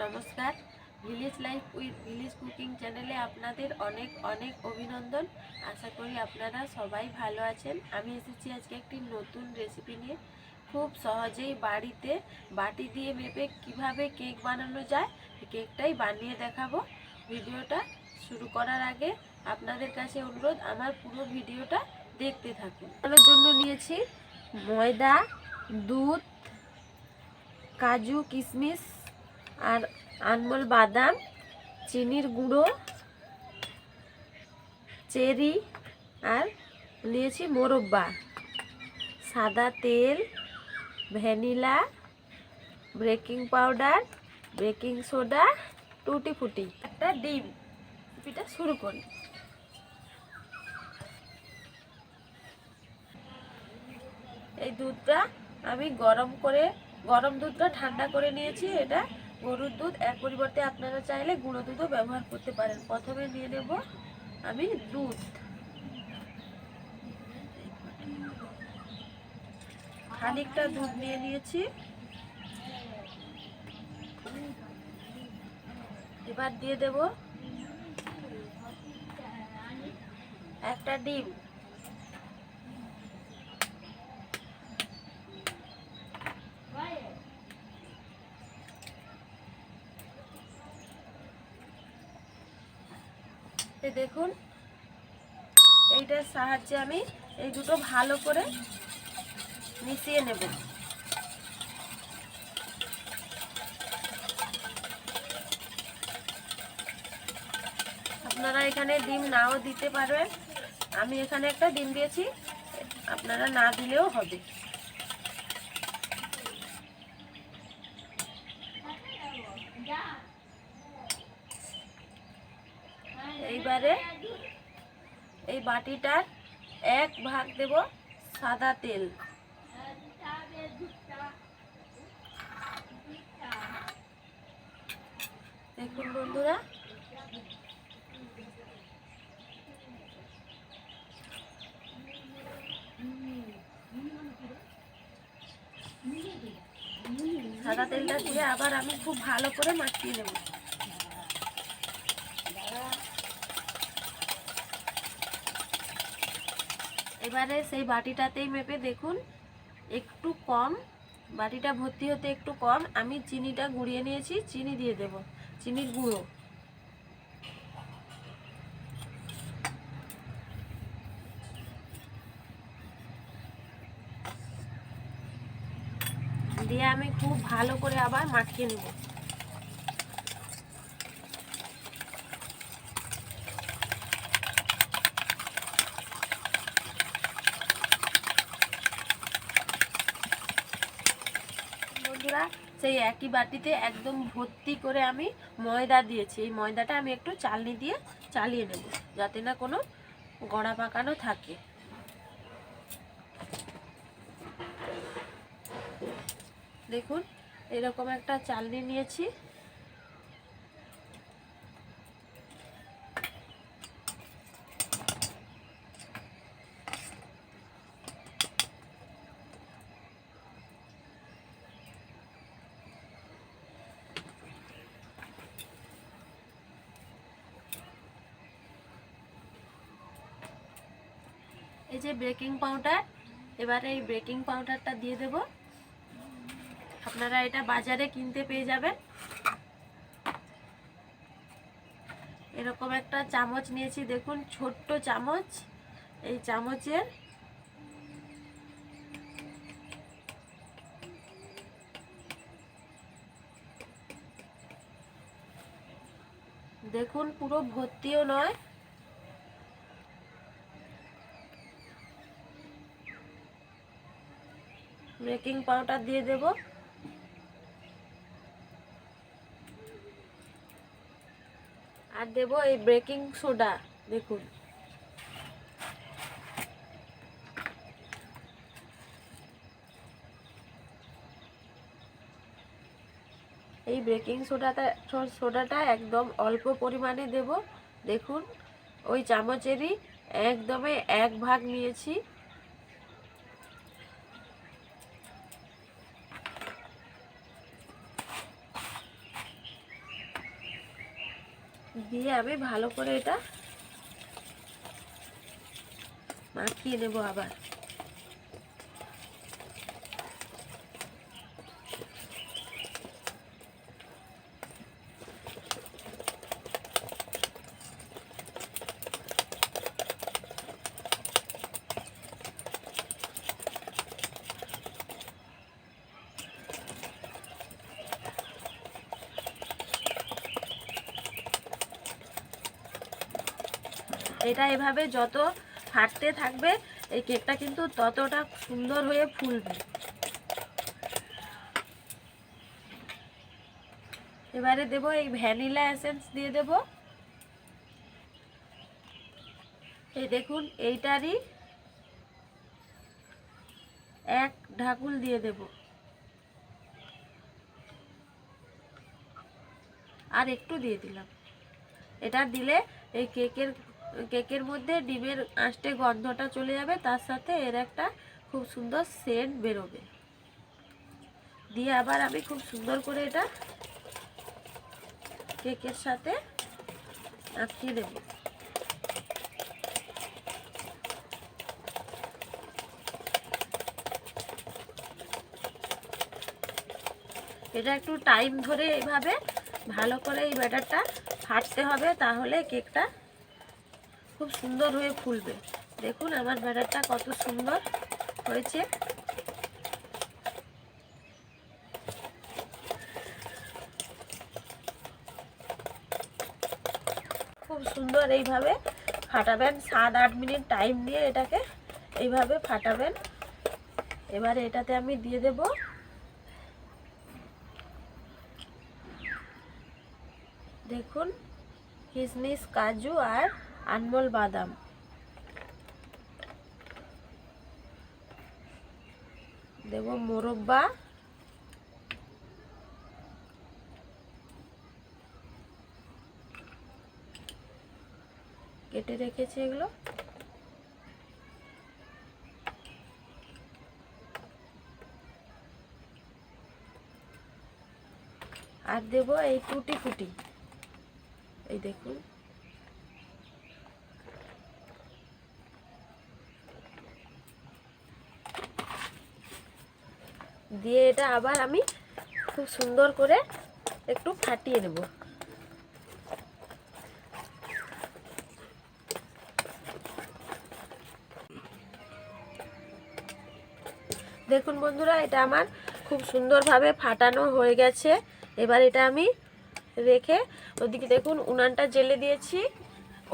নমস্কার। Village life with village cooking চ্যানেলে আপনাদের অনেক অনেক অভিনন্দন। আশা করি আপনারা সবাই ভালো আছেন। আমি এসেছি আজকে একটি নতুন রেসিপি নিয়ে। খুব সহজেই বাড়িতে বাটি দিয়ে মেপে কিভাবে কেক বানানো যায়, কেকটাই বানিয়ে দেখাবো। ভিডিওটা শুরু করার আগে আপনাদের কাছে অনুরোধ, আমার পুরো ভিডিওটা দেখতে থাকুন। এর জন্য নিয়েছি ময়দা, দুধ, কাজু, কিশমিশ আর আনমোল বাদাম, চিনির গুঁড়ো, চেরি আর নিয়েছি মোরব্বা, সাদা তেল, vanilla, baking powder, baking soda, টুটি ফুটি, একটা ডিম। রেসিপিটা শুরু করি। এই দুধটা আমি গরম দুধটা ঠান্ডা করে নিয়েছি। এটা গরুর দুধ, এর পরিবর্তে আপনারা চাইলে গুঁড়ো দুধও ব্যবহার করতে পারেন। প্রথমে নিয়ে নেব আমি দুধ। খানিকটা দুধ নিয়ে নিয়েছি। এবার দিয়ে দেব একটা ডিম। দেখুন, এইটার সাহায্যে আমি এই দুটো ভালো করে মিশিয়ে নেব। আপনারা এখানে ডিম নাও দিতে পারবেন। আমি এখানে একটা ডিম দিয়েছি, আপনারা না দিলেও হবে। এইবারে এই বাটিটার 1 ভাগ দেব সাদা তেল। দেখুন বন্ধুরা, সাদা তেলটা দিয়ে আবার আমি খুব ভালো করে মাখিয়ে নেব। এবারে সেই বাটিটাতেই মেপে দেখুন একটু কম, বাটিটা ভর্তি হতে একটু কম, আমি চিনিটা গুঁড়িয়ে নিয়েছি। চিনি দিয়ে দেব, চিনির গুঁড়ো। দিয়ে আমি খুব ভালো করে আবার মাখিয়ে নেব। বন্ধুরা, সেই একই বাটিতে একদম ভর্তি করে আমি ময়দা দিয়েছি। এই ময়দাটা আমি একটু চালনি দিয়ে চালিয়ে নেব, যাতে না কোনো গড়া পাকানো থাকে। দেখুন, এরকম একটা চালনি নিয়েছি। এই যে বেকিং পাউডার, এবারে এই বেকিং পাউডারটা দিয়ে দেব। আপনারা এটা বাজারে কিনতে পেয়ে যাবেন। এরকম একটা চামচ নিয়েছি, দেখুন ছোট্ট চামচ। এই চামচের দেখুন পুরো ভর্তিও নয়, বেকিং পাউডার দিয়ে দেব। আর দেব এই বেকিং সোডা। দেখুন, এই বেকিং সোডাটা একদম অল্প পরিমাণে দেব। দেখুন, ওই চামচেরই একদমই 1 ভাগ নিয়েছি। দিয়ে আমি ভালো করে এটা মাখিয়ে নেব আবার। এটা এভাবে যত ফাটতে থাকবে এই কেকটা কিন্তু ততটা সুন্দর হয়ে ফুলবে। এবারে দেব এই ভ্যানিলা এসেন্স দিয়ে দেব। এই দেখুন এইটারই 1 ঢাকুল দিয়ে দেব, আর একটু দিয়ে দিলাম। এটা দিলে এই কেকের মধ্যে ডিমের আঁশটে গন্ধটা চলে যাবে, তার সাথে এর একটা খুব সুন্দর সেন্ট বেরোবে। দিয়ে আবার আমি খুব সুন্দর করে এটা কেকের সাথে মাখিয়ে দেব। এটা একটু টাইম ধরে এইভাবে ভালো করে এই ব্যাটারটা ফাটতে হবে, তাহলে কেকটা খুব সুন্দর হয়ে ফুলবে। দেখুন আমার ব্যাটারটা কত সুন্দর হয়েছে। খুব সুন্দর এইভাবে ফাটাবেন, 7-8 মিনিট টাইম দিয়ে এটাকে এইভাবে ফাটাবেন। এবারে এটাতে আমি দিয়ে দেব দেখুন কিশমিশ, কাজু আর আনমোল বাদাম। দেব মোরব্বা, কেটে রেখেছি এগুলো। আর দেব এই টুটি ফুটি, এই দেখুন। দিয়ে এটা আবার আমি খুব সুন্দর করে একটু ফাটিয়ে নেব। দেখুন বন্ধুরা, এটা আমার খুব সুন্দরভাবে ফাটানো হয়ে গেছে। এবার এটা আমি রেখে ওদিকে দেখুন উনানটা জ্বেলে দিয়েছি,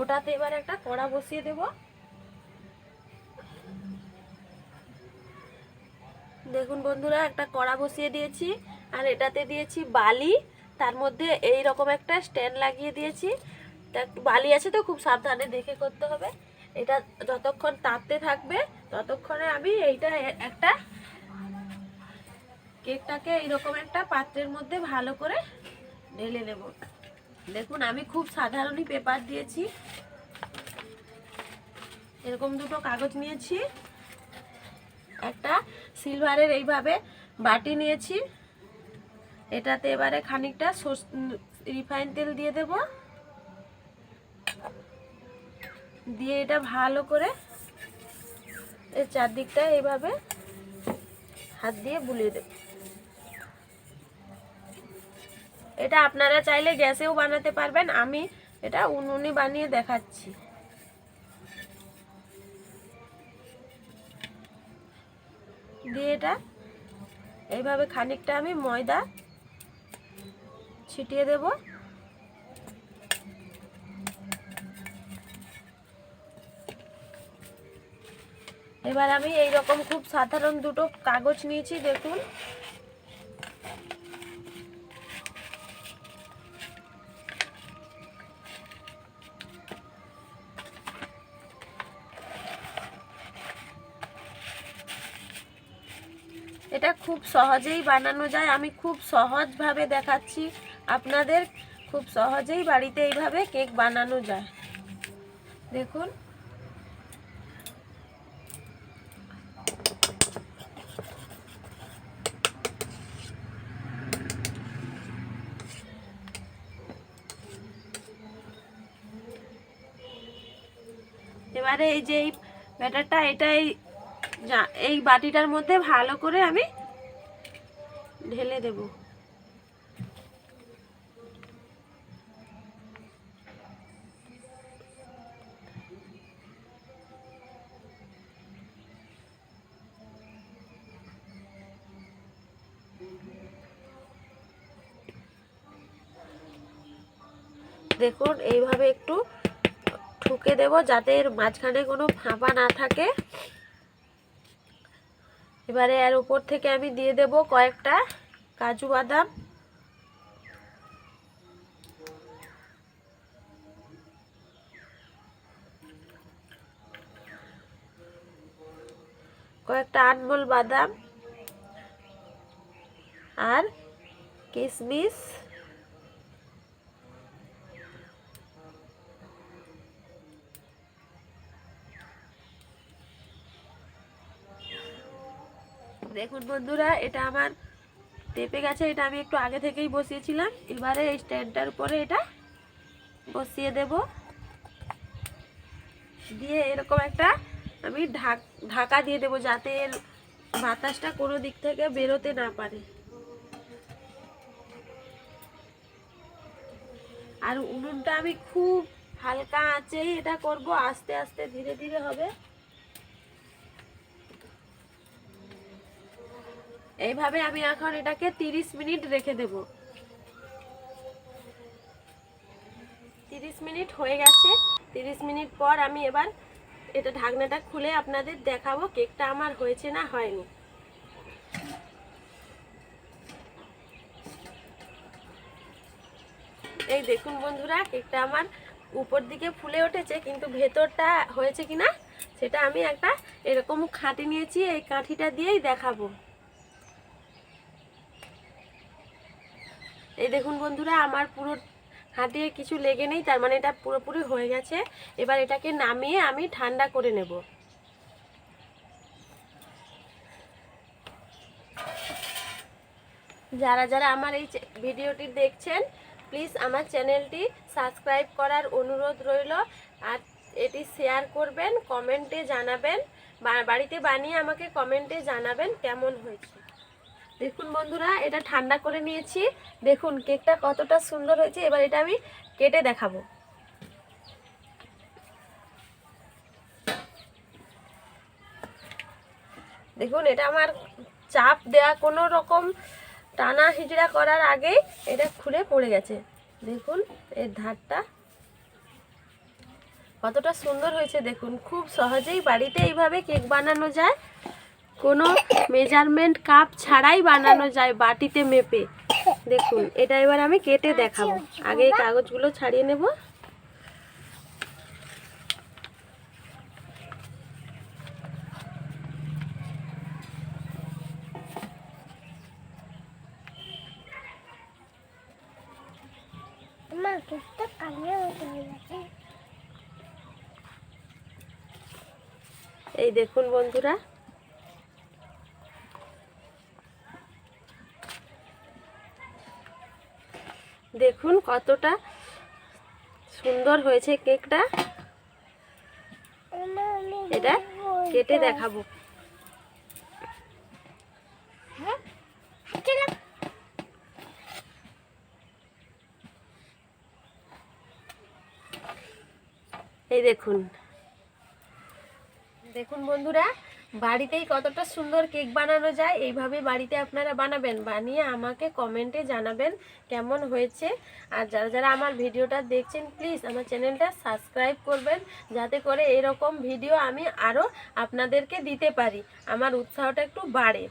ওটাতে এবার একটা কড়া বসিয়ে দেব। দেখুন বন্ধুরা, একটা কড়া বসিয়ে দিয়েছি, আর এটাতে দিয়েছি বালি, তার মধ্যে এই রকম একটা স্ট্যান্ড লাগিয়ে দিয়েছি। তা একটু বালি আছে তো খুব সাবধানে দেখে করতে হবে। এটা যতক্ষণ তাপতে থাকবে ততক্ষণে আমি এইটা একটা কেকটাকে এইরকম একটা পাত্রের মধ্যে ভালো করে ঢেলে নেব। দেখুন আমি খুব সাধারণই পেপার দিয়েছি, এরকম দুটো কাগজ নিয়েছি, একটা সিলভারের এইভাবে বাটি নিয়েছি। এটাতে এবারে খানিকটা রিফাইন তেল দিয়ে দেব, দিয়ে এটা ভালো করে এর চারদিকটা এইভাবে হাত দিয়ে বুলিয়ে দেব। এটা আপনারা চাইলে গ্যাসেও বানাতে পারবেন, আমি এটা উনুনে বানিয়ে দেখাচ্ছি। দিয়ে এটা এইভাবে খানিকটা আমি ময়দা ছিটিয়ে দেব। এবার আমি এই রকম খুব সাধারণ দুটো কাগজ নিয়েছি, দেখুন। এটা খুব সহজেই বানানো যায়, আমি খুব সহজভাবে দেখাচ্ছি আপনাদের। খুব সহজেই বাড়িতে এইভাবে কেক বানানো যায়, দেখুন। এবারে এই যে এই ব্যাটারটা এই বাটিটার মধ্যে ভালো করে আমি ঢেলে দেব। দেখুন এইভাবে একটু ঠুকে দেব যাতে এর মাঝখানে কোনো ফাঁপা না থাকে। এবারে এর উপর থেকে আমি দিয়ে দেব কয়েকটা কাজু বাদাম, কয়েকটা আনমোল বাদাম আর কিশমিশ, দেখুন বন্ধুরা এটা আমার তেপে গেছে। এটা আমি একটু আগে থেকেই বসিয়েছিলাম। এবারে এই স্ট্যান্ডটার উপরে এটা বসিয়ে দেব, দিয়ে এরকম একটা আমি ঢাকা দিয়ে দেব যাতে এর বাতাসটা কোনো দিক থেকে বেরোতে না পারে। আর উনুনটা আমি খুব হালকা আঁচেই এটা করব, আস্তে আস্তে ধীরে ধীরে হবে। এইভাবে আমি এখন এটাকে 30 মিনিট রেখে দেব। 30 মিনিট হয়ে গেছে। 30 মিনিট পর আমি এবার এটা ঢাকনাটা খুলে আপনাদের দেখাবো কেকটা আমার হয়েছে না হয়নি। এই দেখুন বন্ধুরা কেকটা আমার উপর দিকে ফুলে উঠেছে, কিন্তু ভেতরটা হয়েছে কিনা সেটা আমি একটা এরকম খাঁটি নিয়েছি, এই কাঠিটা দিয়েই দেখাবো। এই দেখুন বন্ধুরা আমার পুরো হাতে কিছু লেগে নেই, তার মানে এটা পুরোপুরি হয়ে গেছে। এবার এটাকে নামিয়ে আমি ঠান্ডা করে নেব। যারা যারা আমার এই ভিডিওটি দেখছেন প্লিজ আমার চ্যানেলটি সাবস্ক্রাইব করার অনুরোধ রইল, আর এটি শেয়ার করবেন, কমেন্টে জানাবেন, বাড়িতে বানিয়ে আমাকে কমেন্টে জানাবেন কেমন হয়েছে। দেখুন বন্ধুরা এটা ঠান্ডা করে নিয়েছি, দেখুন কেকটা কতটা সুন্দর হয়েছে। এবার এটা আমি কেটে দেখাবো। দেখুন এটা আমার চাপ দেয়া কোনো রকম টানা হিজড়া করার আগেই এটা খুলে পড়ে গেছে। দেখুন এর ধারটা কতটা সুন্দর হয়েছে। দেখুন খুব সহজেই বাড়িতে এইভাবে কেক বানানো যায়, কোনো মেজারমেন্ট কাপ ছাড়াই বানানো যায় বাটিতে মেপে। দেখুন এটা এবার আমি কেটে দেখাবো। আগে এই কাগজগুলো ছাড়িয়ে নেব। এই দেখুন বন্ধুরা দেখুন কতটা সুন্দর হয়েছে কেকটা। এটা কেটে দেখাবো। এই দেখুন দেখুন বন্ধুরা বাড়িতেই কতটা সুন্দর কেক বানানো যায়। এইভাবে বাড়িতে আপনারা বানাবেন, বানিয়ে আমাকে কমেন্টে জানাবেন কেমন হয়েছে। আর যারা যারা আমার ভিডিওটা দেখছেন প্লিজ আমার চ্যানেলটা সাবস্ক্রাইব করবেন, যাতে করে এরকম ভিডিও আমি আরও আপনাদেরকে দিতে পারি, আমার উৎসাহটা একটু বাড়ে।